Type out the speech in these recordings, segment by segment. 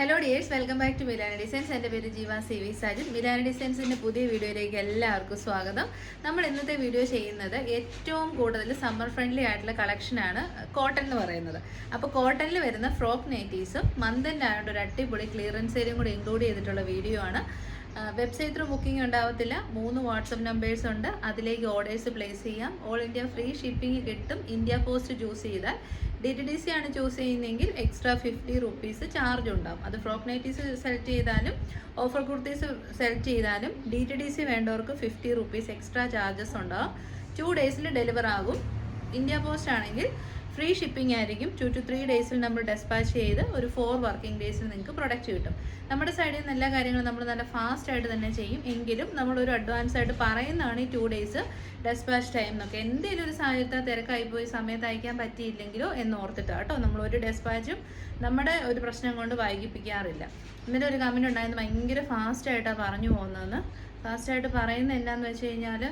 Hello dears, welcome back to Milana designs. എൻ്റെ പേര് ജീവ CV സാജിദ്. മിലാന ഡിസൈൻസിൻ്റെ പുതിയ വീഡിയോയിലേക്ക് എല്ലാവർക്കും സ്വാഗതം. നമ്മൾ ഇന്നത്തെ വീഡിയോ ചെയ്യുന്നത് ഏറ്റവും കൂടുതൽ സമ്മർ ഫ്രണ്ട്ലി ആയിട്ടുള്ള കളക്ഷനാണ് കോട്ടൺ എന്ന് പറയുന്നത്. അപ്പോൾ കോട്ടണിൽ വരുന്ന ഫ്രോക്ക് നൈറ്റീസും മന്തിൻ്റെ ആയിട്ട് ഒരു അടിപൊളി ക്ലിയറൻസ് ഏരിയയും കൂടി ഇൻക്ലൂഡ് ചെയ്തിട്ടുള്ള വീഡിയോ ആണ്. വെബ്സൈറ്റ് ത്രൂ ബുക്കിംഗ് ഉണ്ടാവത്തില്ല. 3 വാട്സപ്പ് നമ്പേഴ്സ് ഉണ്ട്, അതിലേക്ക് ഓർഡേഴ്സ് പ്ലേസ് ചെയ്യാം. ഓൾ ഇന്ത്യ ഫ്രീ ഷിപ്പിംഗ് കിട്ടും. ഇന്ത്യ പോസ്റ്റ് ചൂസ് ചെയ്താൽ DTDC ആണ് ചൂസ് ചെയ്യുന്നതെങ്കിൽ എക്സ്ട്രാ 50 റുപ്പീസ് ചാർജ് ഉണ്ടാവും. അത് ഫ്രോക്ക് നൈറ്റീസ് സെലക്ട് ചെയ്താലും ഓഫർ കുർത്തീസ് സെലക്ട് ചെയ്താലും DTDC വേണ്ടവർക്ക് 50 റുപ്പീസ് എക്സ്ട്രാ ചാർജസ് ഉണ്ടാവും. 2 ഡേയ്സിൽ ഡെലിവർ ആകും. ഇന്ത്യ പോസ്റ്റ് ആണെങ്കിൽ ഫ്രീ ഷിപ്പിംഗ് ആയിരിക്കും. 2 to 3 ഡേയ്സിൽ നമ്മൾ ഡെസ്പാച്ച് ചെയ്ത് ഒരു 4 വർക്കിംഗ് ഡേയ്സിൽ നിങ്ങൾക്ക് പ്രൊഡക്റ്റ് കിട്ടും. നമ്മുടെ സൈഡിൽ നിന്ന് എല്ലാ കാര്യങ്ങളും നമ്മൾ നല്ല ഫാസ്റ്റ് ആയിട്ട് തന്നെ ചെയ്യും. എങ്കിലും നമ്മളൊരു അഡ്വാൻസ് ആയിട്ട് പറയുന്നതാണ് ഈ 2 ഡേയ്സ് ഡെസ്പാച്ച് ടൈം എന്നൊക്കെ. എന്തെങ്കിലും ഒരു സാഹചര്യത്തിൽ തിരക്കായി പോയി സമയത്ത് അയക്കാൻ പറ്റിയില്ലെങ്കിലോ എന്ന് ഓർത്തിട്ടാണ് കേട്ടോ നമ്മൾ ഒരു ഡെസ്പാച്ചും നമ്മുടെ ഒരു പ്രശ്നം കൊണ്ട് വൈകിപ്പിക്കാറില്ല. ഇന്നലെ ഒരു കമൻറ്റ് ഉണ്ടായിരുന്നു, ഭയങ്കര ഫാസ്റ്റായിട്ടാണ് പറഞ്ഞു പോകുന്നതെന്ന്. ഫാസ്റ്റായിട്ട് പറയുന്നത് എന്നാന്ന് വെച്ച് കഴിഞ്ഞാൽ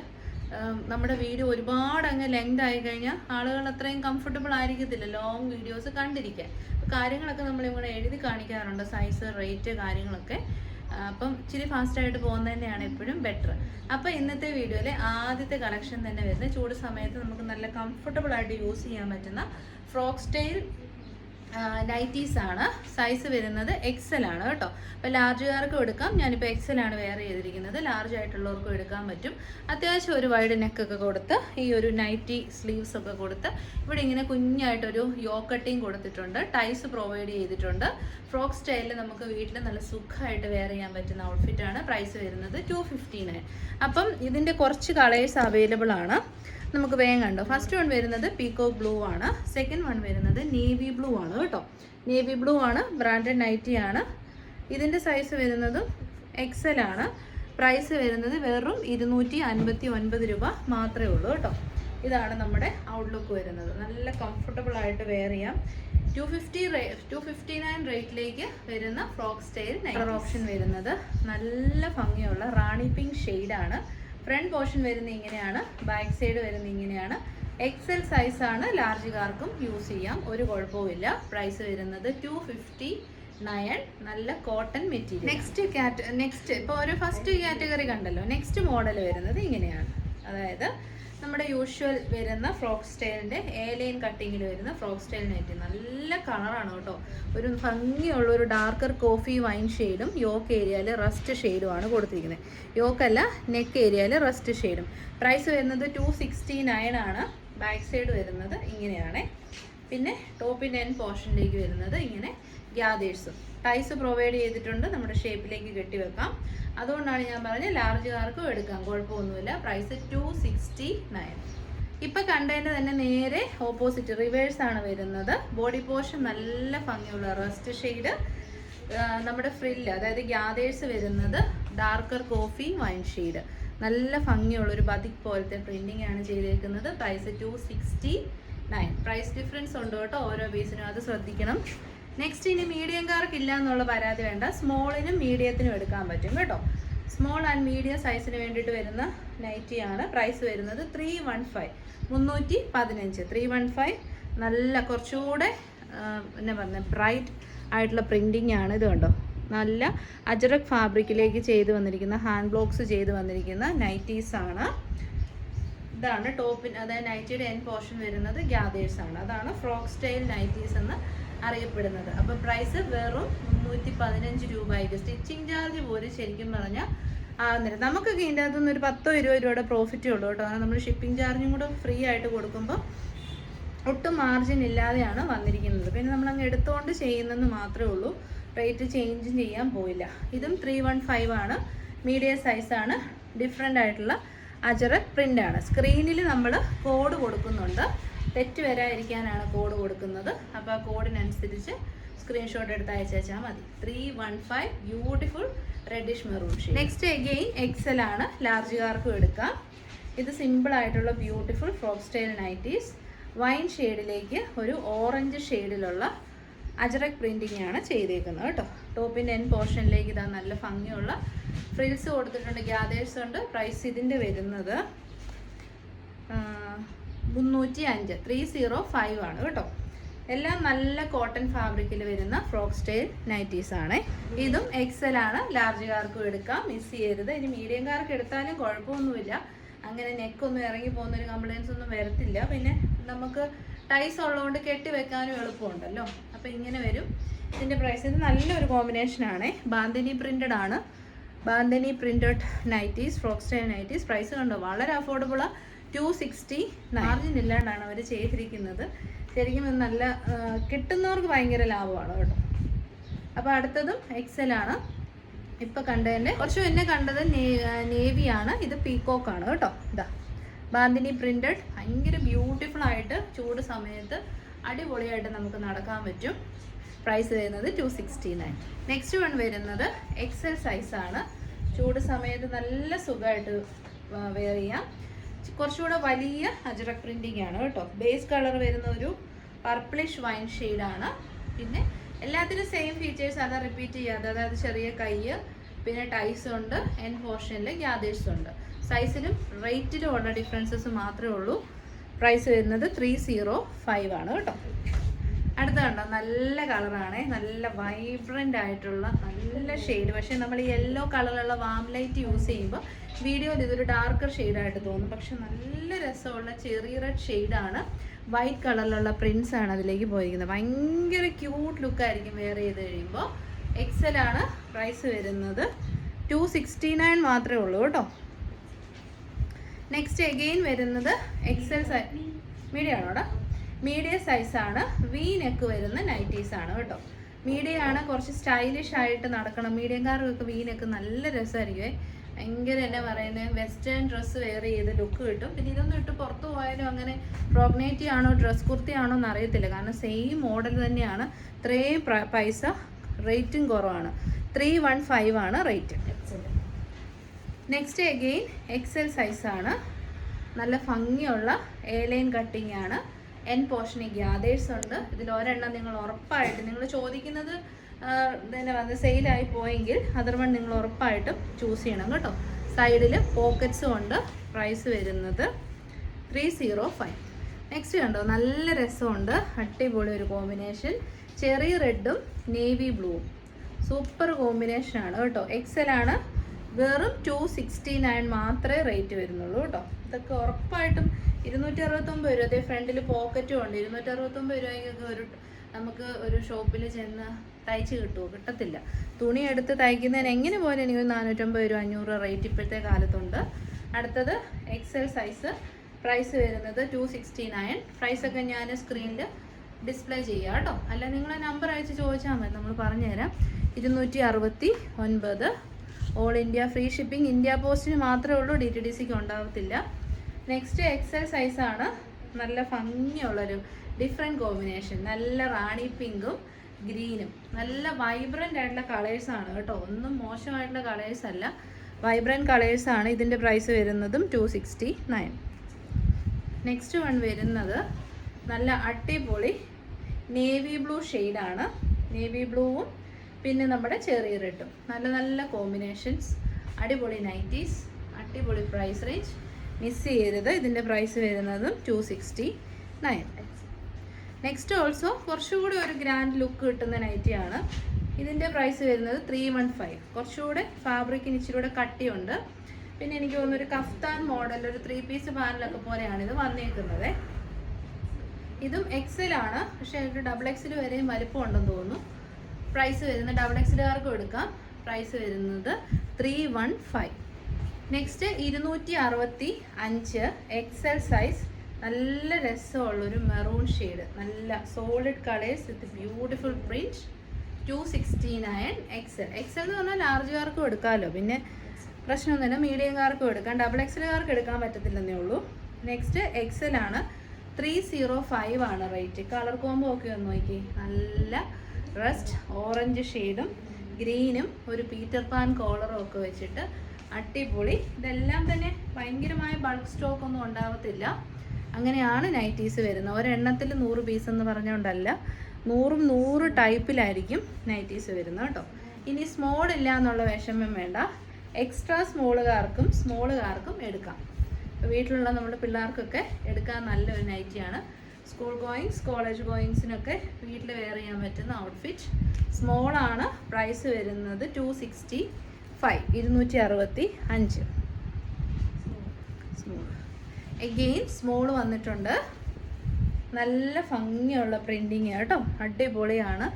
നമ്മുടെ വീഡിയോ ഒരുപാട് അങ്ങ് ലെങ്ത് ആയി കഴിഞ്ഞാൽ ആളുകൾ അത്രയും കംഫർട്ടബിൾ ആയിരിക്കത്തില്ല ലോങ് വീഡിയോസ് കണ്ടിരിക്കാൻ. കാര്യങ്ങളൊക്കെ നമ്മളിവിടെ എഴുതി കാണിക്കാറുണ്ട്, സൈസ്, റേറ്റ്, കാര്യങ്ങളൊക്കെ. അപ്പം ഇച്ചിരി ഫാസ്റ്റായിട്ട് പോകുന്നത് തന്നെയാണ് എപ്പോഴും ബെറ്റർ. അപ്പോൾ ഇന്നത്തെ വീഡിയോയിൽ ആദ്യത്തെ കളക്ഷൻ തന്നെ വരുന്നത് ചൂട് സമയത്ത് നമുക്ക് നല്ല കംഫർട്ടബിൾ ആയിട്ട് യൂസ് ചെയ്യാൻ പറ്റുന്ന ഫ്രോക്ക് സ്റ്റൈൽ നൈറ്റീസ് ആണ്. സൈസ് വരുന്നത് XL ആണ് കേട്ടോ. അപ്പോൾ ലാർജുകാർക്കും എടുക്കാം. ഞാനിപ്പോൾ XL ആണ് വെയർ ചെയ്തിരിക്കുന്നത്. ലാർജ് ആയിട്ടുള്ളവർക്കും എടുക്കാൻ പറ്റും. അത്യാവശ്യം ഒരു വൈഡ് നെക്കൊക്കെ കൊടുത്ത് ഈ ഒരു നൈറ്റി സ്ലീവ്സ് ഒക്കെ കൊടുത്ത് ഇവിടെ ഇങ്ങനെ കുഞ്ഞായിട്ടൊരു യോക്കട്ടിങ് കൊടുത്തിട്ടുണ്ട്. ടൈസ് പ്രൊവൈഡ് ചെയ്തിട്ടുണ്ട്. ഫ്രോക്ക് സ്റ്റൈലിൽ നമുക്ക് വീട്ടിൽ നല്ല സുഖമായിട്ട് വെയർ ചെയ്യാൻ പറ്റുന്ന ഔട്ട്ഫിറ്റാണ്. പ്രൈസ് വരുന്നത് 259. അപ്പം ഇതിൻ്റെ കുറച്ച് കളേഴ്സ് അവൈലബിൾ ആണ്. നമുക്ക് വേഗം കണ്ടോ. ഫസ്റ്റ് വൺ വരുന്നത് പീകോക്ക് ബ്ലൂ ആണ്. സെക്കൻഡ് വൺ വരുന്നത് നേവി ബ്ലൂ ആണ് കേട്ടോ. നേവി ബ്ലൂ ആണ്, ബ്രാൻഡഡ് നൈറ്റി ആണ്. ഇതിൻ്റെ സൈസ് വരുന്നതും XL ആണ്. പ്രൈസ് വരുന്നത് വെറും 259 രൂപ മാത്രമേ ഉള്ളൂ കേട്ടോ. ഇതാണ് നമ്മുടെ ഔട്ട്ലുക്ക് വരുന്നത്. നല്ല കംഫർട്ടബിൾ ആയിട്ട് വെയർ ചെയ്യാം. 259 റേറ്റിലേക്ക് വരുന്ന ഫ്രോക്ക് സ്റ്റൈൽ കളർ ഓപ്ഷൻ വരുന്നത് നല്ല ഭംഗിയുള്ള റാണി പിങ്ക് ഷെയ്ഡാണ്. ഫ്രണ്ട് പോർഷൻ വരുന്നത് ഇങ്ങനെയാണ്, ബാക്ക് സൈഡ് വരുന്നത് ഇങ്ങനെയാണ്. XL സൈസാണ്, ലാർജുകാർക്കും യൂസ് ചെയ്യാം, ഒരു കുഴപ്പവുമില്ല. പ്രൈസ് വരുന്നത് 259. നല്ല കോട്ടൺ മെറ്റീരിയൽ. നെക്സ്റ്റ് ഇപ്പോൾ ഒരു ഫസ്റ്റ് കാറ്റഗറി കണ്ടല്ലോ. നെക്സ്റ്റ് മോഡൽ വരുന്നത് ഇങ്ങനെയാണ്. അതായത് നമ്മുടെ യൂഷ്വൽ വരുന്ന ഫ്രോക്ക് സ്റ്റൈലിൻ്റെ ലൈൻ കട്ടിങ്ങിൽ വരുന്ന ഫ്രോക്ക് സ്റ്റൈൽ നൈറ്റി. നല്ല കളറാണ് കേട്ടോ. ഒരു ഭംഗിയുള്ള ഒരു ഡാർക്കർ കോഫി വൈൻ ഷെയ്ഡും യോക്ക് ഏരിയയിൽ റസ്റ്റ് ഷെയ്ഡുമാണ് കൊടുത്തിരിക്കുന്നത്. യോക്കല്ല, നെക്ക് ഏരിയയിൽ റസ്റ്റ് ഷെയ്ഡും. പ്രൈസ് വരുന്നത് 269 ആണ്. ബാക്ക് സൈഡ് വരുന്നത് ഇങ്ങനെയാണ്. പിന്നെ ടോപ്പിൻ്റെ എൻ പോർഷനിലേക്ക് വരുന്നത് ഇങ്ങനെ ഗ്യാദേഴ്സും ടൈസ് പ്രൊവൈഡ് ചെയ്തിട്ടുണ്ട്. നമ്മുടെ ഷേപ്പിലേക്ക് കെട്ടിവെക്കാം. അതുകൊണ്ടാണ് ഞാൻ പറഞ്ഞത് ലാർജുകാർക്കും എടുക്കാം, കുഴപ്പമൊന്നുമില്ല. പ്രൈസ് 269. ഇപ്പം കണ്ടതിൻ്റെ തന്നെ നേരെ ഓപ്പോസിറ്റ് റിവേഴ്സ് ആണ് വരുന്നത്. ബോഡി പോർഷൻ നല്ല ഭംഗിയുള്ള റസ്റ്റ് ഷെയ്ഡ്. നമ്മുടെ ഫ്രില്ല് അതായത് ഗ്യാദേഴ്സ് വരുന്നത് ഡാർക്കർ കോഫി വൈൻ ഷെയ്ഡ്. നല്ല ഭംഗിയുള്ളൊരു ബതിക് പോലത്തെ പ്രിൻറ്റിംഗ് ആണ് ചെയ്തേക്കുന്നത്. പ്രൈസ് 269. പ്രൈസ് ഡിഫറൻസ് ഉണ്ട് കേട്ടോ ഓരോ പീസിനും, അത് ശ്രദ്ധിക്കണം. നെക്സ്റ്റ് ഇനി മീഡിയംകാർക്ക് ഇല്ല എന്നുള്ള പരാതി വേണ്ട. സ്മോളിനും മീഡിയത്തിനും എടുക്കാൻ പറ്റും കേട്ടോ. സ്മോൾ ആൻഡ് മീഡിയം സൈസിന് വേണ്ടിയിട്ട് വരുന്ന നൈറ്റിയാണ്. പ്രൈസ് വരുന്നത് 315. 315. 315. നല്ല കുറച്ചുകൂടെ എന്നാ പറഞ്ഞത് ബ്രൈറ്റ് ആയിട്ടുള്ള പ്രിൻറ്റിംഗ് ആണ്. ഇത് കണ്ടോ, നല്ല അജറക് ഫാബ്രിക്കിലേക്ക് ചെയ്ത് വന്നിരിക്കുന്ന, ഹാൻഡ് ബ്ലോക്സ് ചെയ്ത് വന്നിരിക്കുന്ന നൈറ്റീസാണ്. ഇതാണ് ടോപ്പിന്, അതായത് നൈറ്റിയുടെ എൻ പോർഷൻ വരുന്നത് ഗ്യാദേഴ്സ് ആണ്. അതാണ് ഫ്രോക്ക് സ്റ്റൈൽ നൈറ്റീസ് എന്ന് അറിയപ്പെടുന്നത്. അപ്പോൾ പ്രൈസ് വെറും 315 രൂപയ്ക്ക്. സ്റ്റിച്ചിങ് ചാർജ് പോലും ശരിക്കും പറഞ്ഞാൽ ആകുന്നില്ല. നമുക്കൊക്കെ ഇതിൻ്റെ അകത്തുനിന്ന് ഒരു 10-20 രൂപയുടെ പ്രോഫിറ്റേ ഉള്ളൂ കേട്ടോ. കാരണം നമ്മൾ ഷിപ്പിംഗ് ചാർജും കൂടെ ഫ്രീ ആയിട്ട് കൊടുക്കുമ്പോൾ ഒട്ടും മാർജിൻ ഇല്ലാതെയാണ് വന്നിരിക്കുന്നത്. പിന്നെ നമ്മളങ്ങ് എടുത്തുകൊണ്ട് ചെയ്യുന്നതെന്ന് മാത്രമേ ഉള്ളൂ. റേറ്റ് ചേഞ്ച് ചെയ്യാൻ പോയില്ല. ഇതും 315 ആണ്. മീഡിയം സൈസാണ്. ഡിഫറെൻ്റ് ആയിട്ടുള്ള അജറക് പ്രിൻ്റാണ്. സ്ക്രീനിൽ നമ്മൾ കോഡ് കൊടുക്കുന്നുണ്ട്. തെറ്റ് വരാതിരിക്കാനാണ് കോഡ് കൊടുക്കുന്നത്. അപ്പോൾ ആ കോഡിനനുസരിച്ച് സ്ക്രീൻഷോട്ട് എടുത്ത് അയച്ചാൽ മതി. 315. Beautiful reddish maroon shade. Next again XL ആണ്, ലാർജുകാർക്കും എടുക്കാം. ഇത് സിമ്പിളായിട്ടുള്ള beautiful frock style nighties. Wine ഷെയ്ഡിലേക്ക് ഒരു ഓറഞ്ച് ഷെയ്ഡിലുള്ള അജറക് പ്രിൻറ്റിംഗ് ആണ് ചെയ്തേക്കുന്നത് കേട്ടോ. ടോപ്പിൻ്റെ എൻ പോർഷനിലേക്ക് ഇതാ നല്ല ഭംഗിയുള്ള ഫ്രിൽസ് കൊടുത്തിട്ടുണ്ട്, ഗ്യാദേഴ്സ് ഉണ്ട്. പ്രൈസ് ഇതിൻ്റെ വരുന്നത് 305. 305 ആണ് കേട്ടോ. എല്ലാം നല്ല കോട്ടൺ ഫാബ്രിക്കിൽ വരുന്ന ഫ്രോക്ക് സ്റ്റൈൽ നൈറ്റീസ് ആണ്. ഇതും എക്സൽ ആണ്, ലാർജുകാർക്കും എടുക്കാം, മിസ് ചെയ്യരുത്. ഇനി മീഡിയംകാർക്ക് എടുത്താലും കുഴപ്പമൊന്നുമില്ല, അങ്ങനെ നെക്കൊന്നും ഇറങ്ങി പോകുന്നൊരു കംപ്ലയിൻസ് ഒന്നും വരത്തില്ല. പിന്നെ നമുക്ക് ടൈസ് ഉള്ളതുകൊണ്ട് കെട്ടി വെക്കാനും എളുപ്പമുണ്ടല്ലോ. അപ്പോൾ ഇങ്ങനെ വരും. ഇതിൻ്റെ പ്രൈസ് ഇത് നല്ലൊരു കോമ്പിനേഷനാണ്. ബാന്തിനി പ്രിൻറ്റഡ് ആണ്, bandhani printed nighties, frock style nighties. Price കണ്ടോ, വളരെ അഫോർഡബിളാണ്. 260 മാർജിൻ ഇല്ലാണ്ടാണ് അവർ ചെയ്തിരിക്കുന്നത്. ശരിക്കും നല്ല കിട്ടുന്നവർക്ക് ഭയങ്കര ലാഭമാണ് കേട്ടോ. അപ്പോൾ അടുത്തതും എക്സൽ ആണ്. ഇപ്പോൾ കണ്ടതിൻ്റെ കുറച്ച് മുന്നേ കണ്ടത് നേവിയാണ്, ഇത് പീക്കോക്കാണ് കേട്ടോ. ഇതാ ബാന്തിനി പ്രിൻറ്റഡ്, ഭയങ്കര ബ്യൂട്ടിഫുൾ ആയിട്ട് ചൂട് സമയത്ത് അടിപൊളിയായിട്ട് നമുക്ക് നടക്കാൻ പറ്റും. പ്രൈസ് വരുന്നത് 269. നെക്സ്റ്റ് വൺ വരുന്നത് എക്സൽ സൈസാണ്. ചൂട് സമയത്ത് നല്ല സുഖമായിട്ട് വെയർ ചെയ്യാം. കുറച്ചുകൂടെ വലിയ അജ്രക് പ്രിൻറ്റിംഗ് ആണ് കേട്ടോ. ബേസ് കളർ വരുന്ന ഒരു പർപ്പിളിഷ് വൈൻ ഷെയ്ഡാണ്. പിന്നെ എല്ലാത്തിനും സെയിം ഫീച്ചേഴ്സ്, അതാ റിപ്പീറ്റ് ചെയ്യാതെ. അതായത് ചെറിയ കൈ, പിന്നെ ടൈസ് ഉണ്ട്, എൻ പോർഷനിൽ ഗ്യാദേഴ്സ് ഉണ്ട്. സൈസിലും റേറ്റിലും ഉള്ള ഡിഫറൻസസ് മാത്രമേ ഉള്ളൂ. പ്രൈസ് വരുന്നത് 305 ആണ് കേട്ടോ. അടുത്ത കണ്ടോ, നല്ല കളറാണ്, നല്ല വൈബ്രൻ്റ് ആയിട്ടുള്ള നല്ല ഷെയ്ഡ്. പക്ഷേ നമ്മൾ ഈ യെല്ലോ കളറിലുള്ള വാം ലൈറ്റ് യൂസ് ചെയ്യുമ്പോൾ വീഡിയോയിൽ ഇതൊരു ഡാർക്കർ ഷെയ്ഡായിട്ട് തോന്നും, പക്ഷെ നല്ല രസമുള്ള ചെറിയ റെഡ് ഷെയ്ഡാണ്. വൈറ്റ് കളറിലുള്ള പ്രിൻസ് ആണ് അതിലേക്ക് പോയിരിക്കുന്നത്. ഭയങ്കര ക്യൂട്ട് ലുക്കായിരിക്കും വെയർ ചെയ്ത് കഴിയുമ്പോൾ. എക്സൽ ആണ്. പ്രൈസ് വരുന്നത് 269 മാത്രമേ ഉള്ളൂ കേട്ടോ. നെക്സ്റ്റ് എഗെയിൻ വരുന്നത് എക്സൽ സൈസ്, മീഡിയം ആണോടാ, മീഡിയം സൈസാണ്. വി നെക്ക് വരുന്ന നൈറ്റീസ് ആണ് കേട്ടോ. മീഡിയം ആണ്, കുറച്ച് സ്റ്റൈലിഷ് ആയിട്ട് നടക്കണം. മീഡിയംകാർക്കൊക്കെ വി നെക്ക് നല്ല രസമായിരിക്കുമേ. ഭയങ്കര എന്നാ പറയുന്നത്, വെസ്റ്റേൺ ഡ്രസ്സ് വെയർ ചെയ്ത് ലുക്ക് കിട്ടും. പിന്നെ ഇതൊന്നും ഇട്ട് പുറത്ത് പോയാലും അങ്ങനെ ഫ്രോഗ്നേറ്റി ആണോ ഡ്രസ് കുർത്തി ആണോ എന്ന് അറിയത്തില്ല, കാരണം സെയിം മോഡൽ തന്നെയാണ്. ഇത്രയും പൈസ, റേറ്റും കുറവാണ്. 315 ആണ് റേറ്റ്. നെക്സ്റ്റ് എഗെയിൻ എക്സൽ സൈസാണ്. നല്ല ഭംഗിയുള്ള എ ലൈൻ കട്ടിങ് ആണ്. എൻ പോർഷനിൽ ഗ്യാദേഴ്സ് ഉണ്ട്. ഇതിൽ ഒരെണ്ണം നിങ്ങൾ ഉറപ്പായിട്ട്, നിങ്ങൾ ചോദിക്കുന്നത് തന്നെ വന്ന് സെയിലായി പോയെങ്കിൽ അതർ വൺ നിങ്ങൾ ഉറപ്പായിട്ടും ചൂസ് ചെയ്യണം കേട്ടോ. സൈഡിൽ പോക്കറ്റ്സും ഉണ്ട്. പ്രൈസ് വരുന്നത് 305. നെക്സ്റ്റ് കണ്ടോ, നല്ല രസമുണ്ട്, അടിപൊളി ഒരു കോമ്പിനേഷൻ. ചെറിയ റെഡും നേവി ബ്ലൂവും സൂപ്പർ കോമ്പിനേഷനാണ് കേട്ടോ. എക്സൽ ആണ്. വെറും 269 മാത്രമേ റേറ്റ് വരുന്നുള്ളൂ കേട്ടോ. ഇതൊക്കെ ഉറപ്പായിട്ടും 269 രൂപ. അതേ ഫ്രണ്ടിൽ പോക്കറ്റും ഉണ്ട്. 269 രൂപയ്ക്കൊക്കെ നമുക്ക് ഒരു ഷോപ്പിൽ ചെന്ന് തയ്ച്ച് കിട്ടുമോ? കിട്ടത്തില്ല. തുണി എടുത്ത് തയ്ക്കുന്നതിന് എങ്ങനെ പോലും എനിക്ക് 450 രൂപ 500 രൂപ റേറ്റ് ഇപ്പോഴത്തെ കാലത്തുണ്ട്. അടുത്തത് എക്സൽ സൈസ്. പ്രൈസ് വരുന്നത് 269. പ്രൈസൊക്കെ ഞാൻ സ്ക്രീനിൽ ഡിസ്പ്ലേ ചെയ്യാം കേട്ടോ. അല്ല നിങ്ങൾ നമ്പർ അയച്ച് ചോദിച്ചാൽ മതി, നമ്മൾ പറഞ്ഞുതരാം. 269. All India free shipping. India പോസ്റ്റിന് മാത്രമേ ഉള്ളൂ, DTDCക്ക് ഉണ്ടാവത്തില്ല. നെക്സ്റ്റ് എക്സൽ സൈസാണ്. നല്ല ഭംഗിയുള്ളൊരു ഡിഫറെൻറ്റ് കോമ്പിനേഷൻ. നല്ല റാണി പിങ്കും ഗ്രീനും നല്ല വൈബ്രൻ്റ് ആയിട്ടുള്ള കളേഴ്സാണ് കേട്ടോ. ഒന്നും മോശമായിട്ടുള്ള കളേഴ്സ് അല്ല, വൈബ്രൻറ്റ് കളേഴ്സാണ്. ഇതിൻ്റെ പ്രൈസ് വരുന്നതും 269. നെക്സ്റ്റ് വൺ വരുന്നത് നല്ല അടിപൊളി നേവി ബ്ലൂ ഷെയ്ഡാണ്. നേവി ബ്ലൂവും പിന്നെ നമ്മുടെ ചെറിയ റെഡും നല്ല നല്ല കോമ്പിനേഷൻസ്. അടിപൊളി നൈറ്റീസ്, അടിപൊളി പ്രൈസ് റേഞ്ച്, മിസ് ചെയ്യരുത്. ഇതിൻ്റെ പ്രൈസ് വരുന്നതും 269. നെക്സ്റ്റ് ഓൾസോ കുറച്ചുകൂടി ഒരു ഗ്രാൻഡ് ലുക്ക് കിട്ടുന്ന നൈറ്റിയാണ്. ഇതിൻ്റെ പ്രൈസ് വരുന്നത് 315. കുറച്ചുകൂടെ ഫാബ്രിക്കിന് ഇച്ചിരി കൂടെ കട്ടിയുണ്ട്. പിന്നെ എനിക്ക് തോന്നുന്നു ഒരു കഫ്താൻ മോഡൽ, ഒരു 3 പീസ് പാനലൊക്കെ പോലെയാണ് ഇത് വന്നേക്കുന്നത്. ഇതും എക്സൽ ആണ്, പക്ഷേ ഒരു XXL വരെയും വലിപ്പം ഉണ്ടെന്ന് തോന്നുന്നു. പ്രൈസ് വരുന്നത് XXLകാർക്കും എടുക്കാം. പ്രൈസ് വരുന്നത് 315. Next 265 XL size. നല്ല രസമുള്ളൊരു മെറൂൺ ഷെയ്ഡ്, നല്ല solid colours with beautiful print. 269 XL. XL എന്ന് പറഞ്ഞാൽ ലാർജുകാർക്കും എടുക്കാമല്ലോ, പിന്നെ പ്രശ്നമൊന്നുമില്ല. മീഡിയംകാർക്കും എടുക്കാം, XXLകാർക്ക് എടുക്കാൻ പറ്റത്തില്ലെന്നേ ഉള്ളൂ. നെക്സ്റ്റ് എക്സൽ ആണ്. 305 ആണ് റേറ്റ്. കളർ കോംബോ ഒക്കെ ഒന്ന് നോക്കി, നല്ല റസ്റ്റ് ഓറഞ്ച് ഷെയ്ഡും ഗ്രീനും ഒരു പീറ്റർ പാൻ കോളറും ഒക്കെ വെച്ചിട്ട് അടിപൊളി. ഇതെല്ലാം തന്നെ ഭയങ്കരമായ ബൾക്ക് സ്റ്റോക്ക് ഒന്നും ഉണ്ടാവത്തില്ല. അങ്ങനെയാണ് നൈറ്റീസ് വരുന്നത്. ഒരെണ്ണത്തിൽ 100 പീസ് എന്ന് പറഞ്ഞുകൊണ്ടല്ല, 100 ടൈപ്പിലായിരിക്കും നൈറ്റീസ് വരുന്നത് കേട്ടോ. ഇനി സ്മോൾ ഇല്ല എന്നുള്ള വിഷമം വേണ്ട, എക്സ്ട്രാ സ്മോളുകാർക്കും എടുക്കാം. വീട്ടിലുള്ള നമ്മുടെ പിള്ളേർക്കൊക്കെ എടുക്കാൻ നല്ലൊരു നൈറ്റിയാണ്. സ്കൂൾ ഗോയിങ്സ് കോളേജ് ഗോയിങ്സിനൊക്കെ വീട്ടിൽ വെയർ ചെയ്യാൻ പറ്റുന്ന ഔട്ട്ഫിറ്റ്. സ്മോൾ ആണ്. പ്രൈസ് വരുന്നത് 265, 265. സ്മോൾ എഗെയിൻ സ്മോൾ വന്നിട്ടുണ്ട്. നല്ല ഭംഗിയുള്ള പ്രിൻറ്റിങ് കേട്ടോ, അടിപൊളിയാണ്.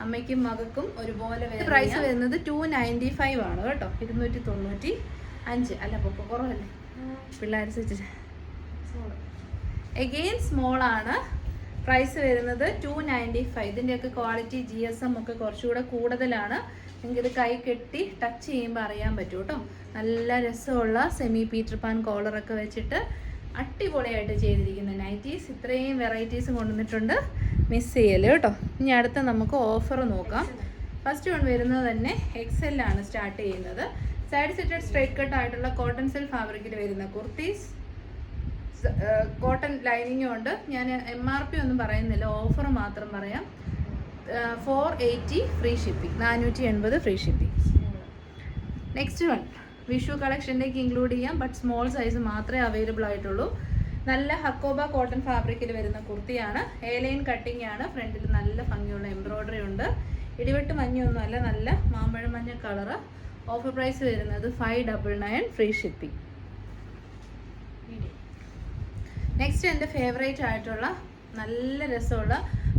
അമ്മയ്ക്കും മകൾക്കും ഒരുപോലെ. പ്രൈസ് വരുന്നത് 295 ആണ് കേട്ടോ, 295. അല്ല പൊക്ക കുറവല്ലേ പിള്ളേർ വെച്ചിട്ട്. എഗെയിൻ സ്മോൾ ആണ്. പ്രൈസ് വരുന്നത് 295. ഇതിൻ്റെയൊക്കെ ക്വാളിറ്റി GSM ഒക്കെ കുറച്ചുകൂടെ കൂടുതലാണ്. നിങ്ങൾക്കിത് കൈ കെട്ടി ടച്ച് ചെയ്യുമ്പോൾ അറിയാൻ പറ്റും കേട്ടോ. നല്ല രസമുള്ള സെമി പീറ്റർ പാൻ കോളറൊക്കെ വെച്ചിട്ട് അടിപൊളിയായിട്ട് ചെയ്തിരിക്കുന്ന നൈറ്റീസ്. ഇത്രയും വെറൈറ്റീസും കൊണ്ടുവന്നിട്ടുണ്ട്, മിസ് ചെയ്യല് കേട്ടോ. ഇനി അടുത്ത നമുക്ക് ഓഫർ നോക്കാം. ഫസ്റ്റ് വൺ വരുന്നത് തന്നെ XL ആണ് സ്റ്റാർട്ട് ചെയ്യുന്നത്. സൈഡ് സെറ്റഡ് സ്ട്രൈറ്റ് കട്ട് ആയിട്ടുള്ള കോട്ടൺ സിൽക്ക് ഫാബ്രിക്കിൽ വരുന്ന കുർത്തീസ്. കോട്ടൺ ലൈനിങ്ങും ഉണ്ട്. ഞാൻ MRP ഒന്നും പറയുന്നില്ല, ഓഫർ മാത്രം പറയാം. 480 free shipping, 480 free shipping. Next one Vishu കളക്ഷനിലേക്ക് ഇൻക്ലൂഡ് ചെയ്യാം, ബട്ട് സ്മോൾ സൈസ് മാത്രമേ അവൈലബിൾ ആയിട്ടുള്ളൂ. നല്ല ഹക്കോബ കോട്ടൺ ഫാബ്രിക്കിൽ വരുന്ന കുർത്തിയാണ്. ലൈൻ കട്ടിങ് ആണ്. ഫ്രണ്ടിൽ നല്ല ഭംഗിയുള്ള എംബ്രോയ്ഡറി ഉണ്ട്. ഇടിവെട്ട് മഞ്ഞൊന്നുമല്ല, നല്ല മാമ്പഴ മഞ്ഞ കളറ്. ഓഫർ പ്രൈസ് വരുന്നത് 599 ഫ്രീ ഷിപ്പിംഗ്. നെക്സ്റ്റ് എൻ്റെ ഫേവറേറ്റ് ആയിട്ടുള്ള നല്ല രസമുള്ള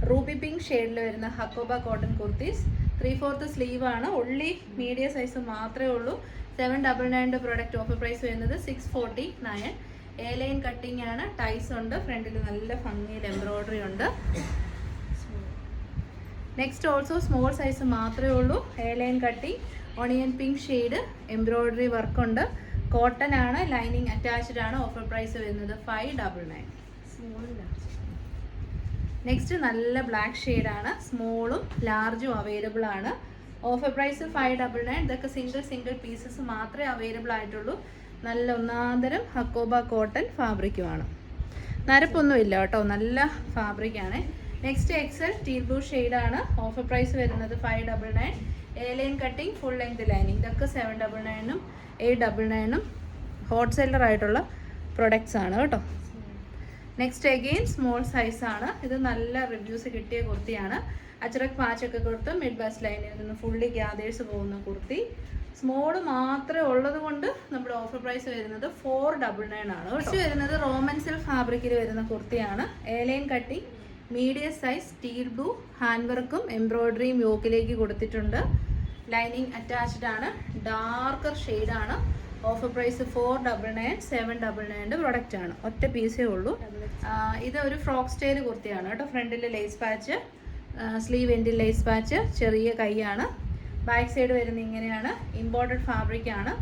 റൂബി പിങ്ക് ഷെയ്ഡിൽ വരുന്ന ഹക്കോബ കോട്ടൺ കുർത്തീസ്. 3/4 സ്ലീവ് ആണ്. ഒള്ളി മീഡിയം സൈസ് മാത്രമേ ഉള്ളൂ. 799 പ്രോഡക്റ്റ്. ഓഫർ പ്രൈസ് വരുന്നത് 649. ലൈൻ കട്ടിങ് ആണ്. ടൈസ് ഉണ്ട്. ഫ്രണ്ടിൽ നല്ല ഭംഗിയിൽ എംബ്രോയ്ഡറി ഉണ്ട്. നെക്സ്റ്റ് ഓൾസോ സ്മോൾ സൈസ് മാത്രമേ ഉള്ളൂ. Line cutting, onion pink shade, embroidery വർക്കുണ്ട്. കോട്ടൺ ആണ്. ലൈനിങ് അറ്റാച്ച്ഡ് ആണ്. ഓഫർ പ്രൈസ് വരുന്നത് 599. നെക്സ്റ്റ് നല്ല ബ്ലാക്ക് ഷെയ്ഡാണ്. സ്മോളും ലാർജും അവൈലബിൾ ആണ്. Offer price 599. ഇതൊക്കെ സിംഗിൾ പീസസ് മാത്രമേ അവൈലബിൾ ആയിട്ടുള്ളൂ. നല്ല ഒന്നാന്തരം ഹക്കോബ കോട്ടൺ ഫാബ്രിക്കുമാണ്. നരപ്പൊന്നും ഇല്ല കേട്ടോ, നല്ല ഫാബ്രിക്കാണ്. നെക്സ്റ്റ് XL ടീൽ ബ്ലൂ ഷെയ്ഡാണ്. ഓഫർ പ്രൈസ് വരുന്നത് 599. Line cutting, full length lining. ഇതൊക്കെ 799 899 ഹോട്ട് സെല്ലർ ആയിട്ടുള്ള പ്രൊഡക്ട്സ് ആണ് കേട്ടോ. നെക്സ്റ്റ് അഗെയിൻ സ്മോൾ സൈസ് ആണ്. ഇത് നല്ല റിവ്യൂസ് കിട്ടിയ കുർത്തിയാണ്. അച്ചറക് പാച്ചൊക്കെ കൊടുത്ത് മിഡ് ബസ് ലൈനിൽ നിന്ന് ഫുള്ളി ഗ്യാദേഴ്സ് പോകുന്ന കുർത്തി. സ്മോൾ മാത്രമേ ഉള്ളത് കൊണ്ട് നമ്മുടെ ഓഫർ പ്രൈസ് വരുന്നത് 499 ആണ്. കുറച്ച് വരുന്നത് റോമൻ സിൽക്ക് ഫാബ്രിക്കിൽ വരുന്ന കുർത്തിയാണ്. Line cutting, medium size, steel blue, hand വർക്കും എംബ്രോയ്ഡറിയും യോക്കിലേക്ക് കൊടുത്തിട്ടുണ്ട്. ലൈനിങ് അറ്റാച്ച്ഡ് ആണ്. ഡാർക്കർ ഷെയ്ഡാണ്. Offer price 499. 799 പ്രൊഡക്റ്റ് ആണ്. ഒറ്റ പീസേ ഉള്ളൂ. ഇത് ഒരു ഫ്രോക്ക് സ്റ്റൈൽ കുർത്തിയാണ് കേട്ടോ. ഫ്രണ്ടിൽ ലേസ് പാച്ച്, സ്ലീവ് എൻഡിൽ ലേസ് പാച്ച്, ചെറിയ കൈയാണ്. ബാക്ക് സൈഡ് വരുന്നത് ഇങ്ങനെയാണ്. ഇമ്പോർട്ടഡ് ഫാബ്രിക് ആണ്.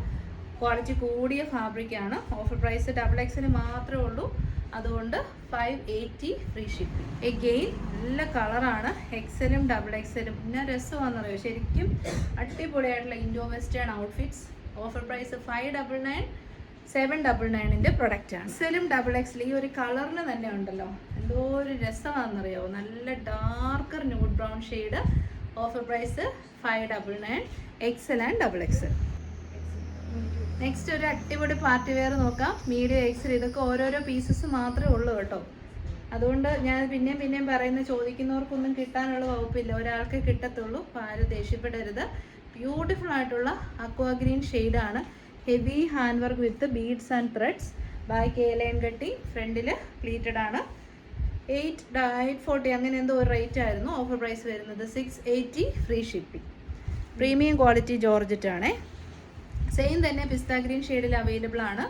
ക്വാളിറ്റി കൂടിയ ഫാബ്രിക് ആണ്. ഓഫർ പ്രൈസ് XXL മാത്രമേ ഉള്ളൂ. അതുകൊണ്ട് 580 ഫ്രീ ഷിപ്പിംഗ്. എഗെയിൻ നല്ല കളറാണ്. XLും XXLും. പിന്നെ രസമാണെന്നറിയോ, ശരിക്കും അടിപൊളിയായിട്ടുള്ള Indo western outfits. Offer price 599. 799 product ആണ്. XLും XXL ഈ ഒരു കളറിന് തന്നെ ഉണ്ടല്ലോ, എന്തോ ഒരു രസമാണെന്നറിയോ. നല്ല darker nude brown shade. Offer price 599. XL and XXL. Next ഒരു അടിപൊളി പാർട്ടി വെയർ നോക്കാം. Medium XL. ഇതൊക്കെ ഓരോരോ പീസസ് മാത്രമേ ഉള്ളൂ കേട്ടോ. അതുകൊണ്ട് ഞാൻ പിന്നെയും പറയുന്ന, ചോദിക്കുന്നവർക്കൊന്നും കിട്ടാനുള്ള വകുപ്പില്ല, ഒരാൾക്ക് കിട്ടത്തുള്ളൂ. ആരും ദേഷ്യപ്പെടരുത്. ബ്യൂട്ടിഫുൾ ആയിട്ടുള്ള അക്വാ ഗ്രീൻ ഷെയ്ഡാണ്. Heavy hand work with beads and threads. Back line കട്ടി, ഫ്രണ്ടിൽ പ്ലീറ്റഡ് ആണ്. 840 അങ്ങനെ എന്തോ ഒരു റേറ്റ് ആയിരുന്നു. ഓഫർ പ്രൈസ് വരുന്നത് 680 free shipping. Premium quality georgette ആണ്. സെയിം തന്നെ പിസ്ത ഗ്രീൻ ഷെയ്ഡിൽ അവൈലബിൾ ആണ്.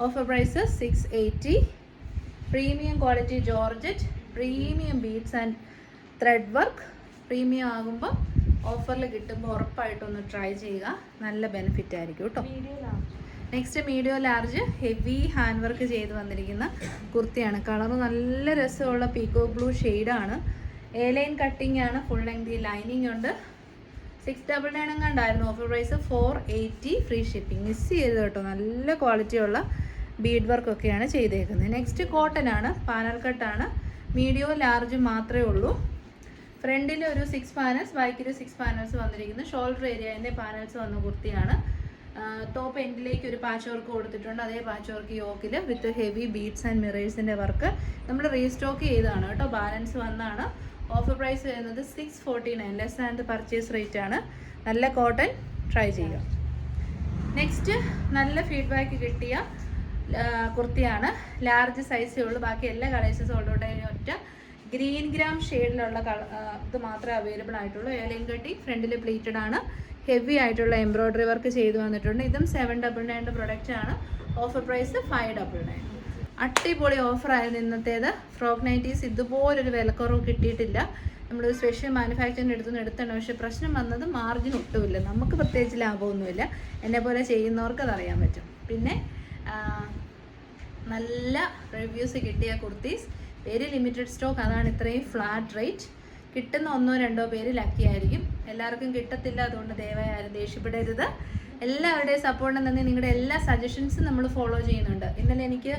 Offer price 680. Premium quality georgette, premium beads and thread work. Premium ആകുമ്പോൾ ഓഫറിൽ കിട്ടുമ്പോൾ ഉറപ്പായിട്ടൊന്ന് ട്രൈ ചെയ്യുക. നല്ല ബെനിഫിറ്റ് ആയിരിക്കും കേട്ടോ. Next medium large heavy hand work ചെയ്ത് വന്നിരിക്കുന്ന കുർത്തിയാണ്. കളറ് നല്ല രസമുള്ള പീക്കോ ബ്ലൂ ഷെയ്ഡാണ്. ലൈൻ കട്ടിങ് ആണ്. ഫുൾ ലെങ്ത് ലൈനിങ് ഉണ്ട്. 699 എങ്ങാണ്ടായിരുന്നു. Offer price 480 free shipping. Miss ചെയ്ത് കേട്ടോ. നല്ല ക്വാളിറ്റിയുള്ള ബീഡ് വർക്കൊക്കെയാണ് ചെയ്തേക്കുന്നത്. നെക്സ്റ്റ് കോട്ടൺ ആണ്. പാനൽ കട്ടാണ്. മീഡിയം ലാർജ് മാത്രമേ ഉള്ളൂ. ഫ്രണ്ടിൽ ഒരു 6 പാനൽസ്, ബാക്കിൽ 6 പാനൽസ് വന്നിരിക്കുന്നു. ഷോൾഡർ ഏരിയൻ്റെ പാനൽസ് വന്ന കുർത്തിയാണ്. ടോപ്പ് എൻഡിലേക്ക് ഒരു പാച്ച് വർക്ക് കൊടുത്തിട്ടുണ്ട്. അതേ പാച്ച് വർക്ക് യോക്കിൽ വിത്ത് ഹെവി ബീഡ്സ് ആൻഡ് മിറേഴ്സിൻ്റെ വർക്ക് നമ്മൾ റീസ്റ്റോക്ക് ചെയ്തതാണ് കേട്ടോ, ബാലൻസ് വന്നാണ്. ഓഫർ പ്രൈസ് വരുന്നത് 649, ലെസ് ആൻഡ് പർച്ചേസ് റേറ്റ് ആണ്. നല്ല കോട്ടൺ, ട്രൈ ചെയ്യുക. നെക്സ്റ്റ് നല്ല ഫീഡ്ബാക്ക് കിട്ടിയ കുർത്തിയാണ്. ലാർജ് സൈസേ ഉള്ളൂ, ബാക്കി എല്ലാ കളേഴ്സും സോൾഡ് ഔട്ട് ആയി. ഒറ്റ ഗ്രീൻ ഗ്രാം ഷെയ്ഡിലുള്ള ഇത് മാത്രമേ അവൈലബിൾ ആയിട്ടുള്ളൂ. ഏലയും കട്ടി, ഫ്രണ്ടിൽ പ്ലീറ്റഡ് ആണ്, ഹെവി ആയിട്ടുള്ള എംബ്രോയ്ഡറി വർക്ക് ചെയ്തു വന്നിട്ടുണ്ട്. ഇതും 799 പ്രൊഡക്റ്റ് ആണ്. Offer price 599. അടിപൊളി ഓഫർ ആയിരുന്നു ഇന്നത്തേത്. ഫ്രോക്ക് നൈറ്റീസ് ഇതുപോലൊരു വിലക്കുറവ് കിട്ടിയിട്ടില്ല. നമ്മളൊരു സ്പെഷ്യൽ മാനുഫാക്ചറിൻ്റെ അടുത്തുനിന്ന് എടുത്താണ്. പക്ഷേ പ്രശ്നം വന്നത് മാർജിൻ ഒട്ടുമില്ല. നമുക്ക് പ്രത്യേകിച്ച് ലാഭമൊന്നുമില്ല, എന്നെപ്പോലെ ചെയ്യുന്നവർക്ക് അതറിയാൻ പറ്റും. പിന്നെ നല്ല റിവ്യൂസ് കിട്ടിയ കുർത്തീസ്, വെരി ലിമിറ്റഡ് സ്റ്റോക്ക്, അതാണ് ഇത്രയും ഫ്ലാറ്റ് റേറ്റ്. കിട്ടുന്ന 1-2 പേര് ലക്കി ആയിരിക്കും, എല്ലാവർക്കും കിട്ടത്തില്ല. അതുകൊണ്ട് ദയവായി ആരും ദേഷ്യപ്പെടരുത്. എല്ലാവരുടെയും സപ്പോർട്ടിന് നന്ദി. നിങ്ങളുടെ എല്ലാ സജഷൻസും നമ്മൾ ഫോളോ ചെയ്യുന്നുണ്ട്. ഇന്നലെ എനിക്ക്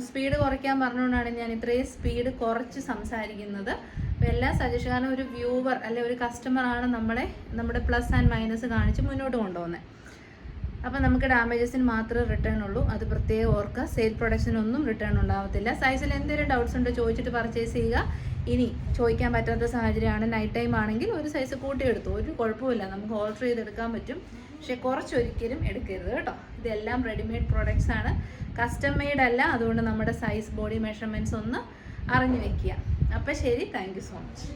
സ്പീഡ് കുറയ്ക്കാൻ പറഞ്ഞുകൊണ്ടാണ് ഞാൻ ഇത്രയും സ്പീഡ് കുറച്ച് സംസാരിക്കുന്നത്. അപ്പോൾ എല്ലാ സജഷൻ, കാരണം ഒരു വ്യൂവർ അല്ലെ ഒരു കസ്റ്റമറാണ് നമ്മുടെ പ്ലസ് ആൻഡ് മൈനസ് കാണിച്ച് മുന്നോട്ട് കൊണ്ടുപോകുന്നത്. അപ്പോൾ നമുക്ക് ഡാമേജസിന് മാത്രമേ റിട്ടേൺ ഉള്ളൂ, അത് പ്രത്യേകം ഓർക്കുക. സെയിൽ പ്രൊഡക്ട്സിനൊന്നും റിട്ടേൺ ഉണ്ടാവത്തില്ല. സൈസിൽ എന്തെങ്കിലും ഡൗട്ട്സ് ഉണ്ടോ ചോദിച്ചിട്ട് പർച്ചേസ് ചെയ്യുക. ഇനി ചോദിക്കാൻ പറ്റാത്ത സാഹചര്യമാണ്, നൈറ്റ് ടൈം ആണെങ്കിൽ ഒരു സൈസ് കൂട്ടിയെടുത്തു, ഒരു കുഴപ്പമില്ല, നമുക്ക് ഓൾട്ടർ ചെയ്തെടുക്കാൻ പറ്റും. പക്ഷേ കുറച്ചൊരിക്കലും എടുക്കരുത് കേട്ടോ. ഇതെല്ലാം റെഡിമെയ്ഡ് പ്രോഡക്റ്റ്സ് ആണ്, കസ്റ്റം മെയ്ഡ് അല്ല. അതുകൊണ്ട് നമ്മുടെ സൈസ്, ബോഡി മെഷർമെൻറ്റ്സ് ഒന്ന് അറിഞ്ഞു വെക്കുക. അപ്പോൾ ശരി, താങ്ക് യു സോ മച്ച്.